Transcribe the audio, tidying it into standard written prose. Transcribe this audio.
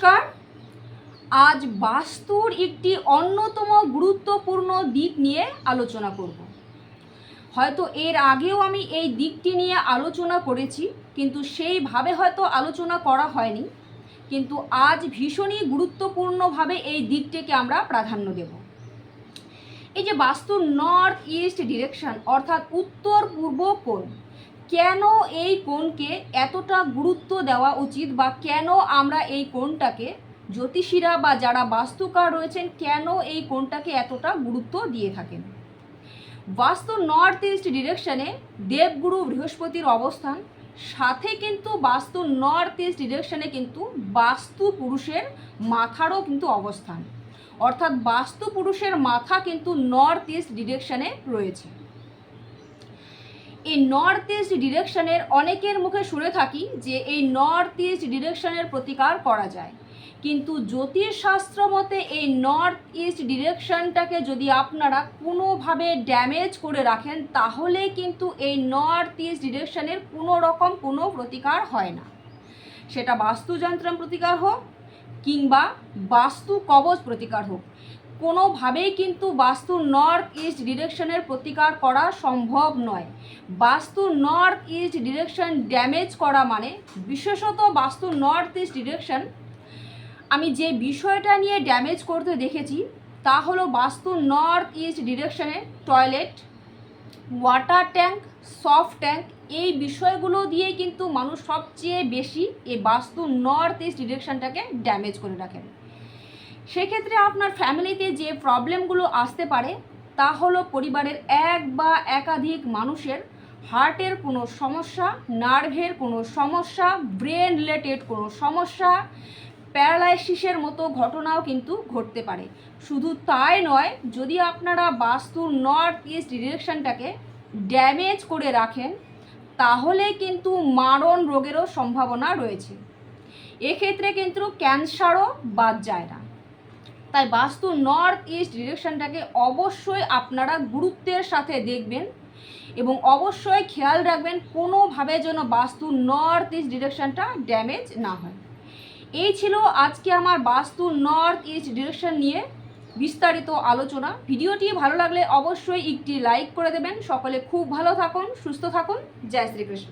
নমস্কার। আজ বাস্তুর একটি অন্যতম গুরুত্বপূর্ণ দিক নিয়ে আলোচনা করব। হয়তো এর আগেও আমি এই দিকটি নিয়ে আলোচনা করেছি, কিন্তু সেইভাবে হয়তো আলোচনা করা হয়নি। কিন্তু আজ ভীষণই গুরুত্বপূর্ণভাবে এই দিকটিকে আমরা প্রাধান্য দেব। এই যে বাস্তুর নর্থ ইস্ট ডিরেকশন অর্থাৎ উত্তর পূর্ব কোণ, কেন এই কোণকে এতটা গুরুত্ব দেওয়া উচিত বা কেন আমরা এই কোণটাকে জ্যোতিষীরা বা যারা বাস্তুকার রয়েছেন কেন এই কোণটাকে এতটা গুরুত্ব দিয়ে থাকেন। বাস্তু নর্থ ইস্ট ডিরেকশনে দেবগুরু বৃহস্পতির অবস্থান, সাথে কিন্তু বাস্তু নর্থ ইস্ট ডিরেকশনে কিন্তু বাস্তু পুরুষের মাথারও কিন্তু অবস্থান, অর্থাৎ বাস্তু পুরুষের মাথা কিন্তু নর্থ ইস্ট ডিরেকশনে রয়েছে। এই নর্থ ইস্ট ডিরেকশনের অনেকের মুখে শুনে থাকি যে এই নর্থ ইস্ট ডিরেকশনের প্রতিকার করা যায়, কিন্তু জ্যোতিষশাস্ত্র মতে এই নর্থ ইস্ট ডিরেকশনটাকে যদি আপনারা কোনোভাবে ড্যামেজ করে রাখেন তাহলে কিন্তু এই নর্থ ইস্ট ডিরেকশনের কোনো রকম কোনো প্রতিকার হয় না। সেটা বাস্তুযন্ত্রম প্রতিকার হোক কিংবা বাস্তু কবচ প্রতিকার হোক, কোনোভাবেই কিন্তু বাস্তু নর্থ ইস্ট ডিরেকশনের প্রতিকার করা সম্ভব নয়। বাস্তু নর্থ ইস্ট ডিরেকশন ড্যামেজ করা মানে, বিশেষত বাস্তু নর্থ ইস্ট ডিরেকশন আমি যে বিষয়টা নিয়ে ড্যামেজ করতে দেখেছি তা হলো বাস্তু নর্থ ইস্ট ডিরেকশনে toilet, water tank, soft tank, এই বিষয়গুলো দিয়েই কিন্তু মানুষ সবচেয়ে বেশি এই বাস্তু নর্থ ইস্ট ডিরেকশনটাকে ড্যামেজ করে রাখেন। সেক্ষেত্রে আপনার ফ্যামিলিতে যে প্রবলেমগুলো আসতে পারে তা হলো পরিবারের এক বা একাধিক মানুষের হার্টের কোনো সমস্যা, নার্ভের কোনো সমস্যা, ব্রেন রিলেটেড কোনো সমস্যা, প্যারালাইসিসের মতো ঘটনাও কিন্তু ঘটতে পারে। শুধু তাই নয়, যদি আপনারা বাস্তু নর্থ ইস্ট ডিরেকশনটাকে ড্যামেজ করে রাখেন তাহলে কিন্তু মারণ রোগেরও সম্ভাবনা রয়েছে। এক্ষেত্রে কিন্তু ক্যান্সারও বাদ যায় না। তাই বাস্তু নর্থ ইস্ট ডিরেকশনটাকে অবশ্যই আপনারা গুরুত্বের সাথে দেখবেন এবং অবশ্যই খেয়াল রাখবেন কোনোভাবে যেন বাস্তু নর্থ ইস্ট ডিরেকশনটা ড্যামেজ না হয়। এই ছিল আজকে আমার বাস্তু নর্থ ইস্ট ডিরেকশন নিয়ে বিস্তারিত আলোচনা। ভিডিওটি ভালো লাগলে অবশ্যই একটি লাইক করে দেবেন। সকলে খুব ভালো থাকুন, সুস্থ থাকুন। জয় শ্রীকৃষ্ণ।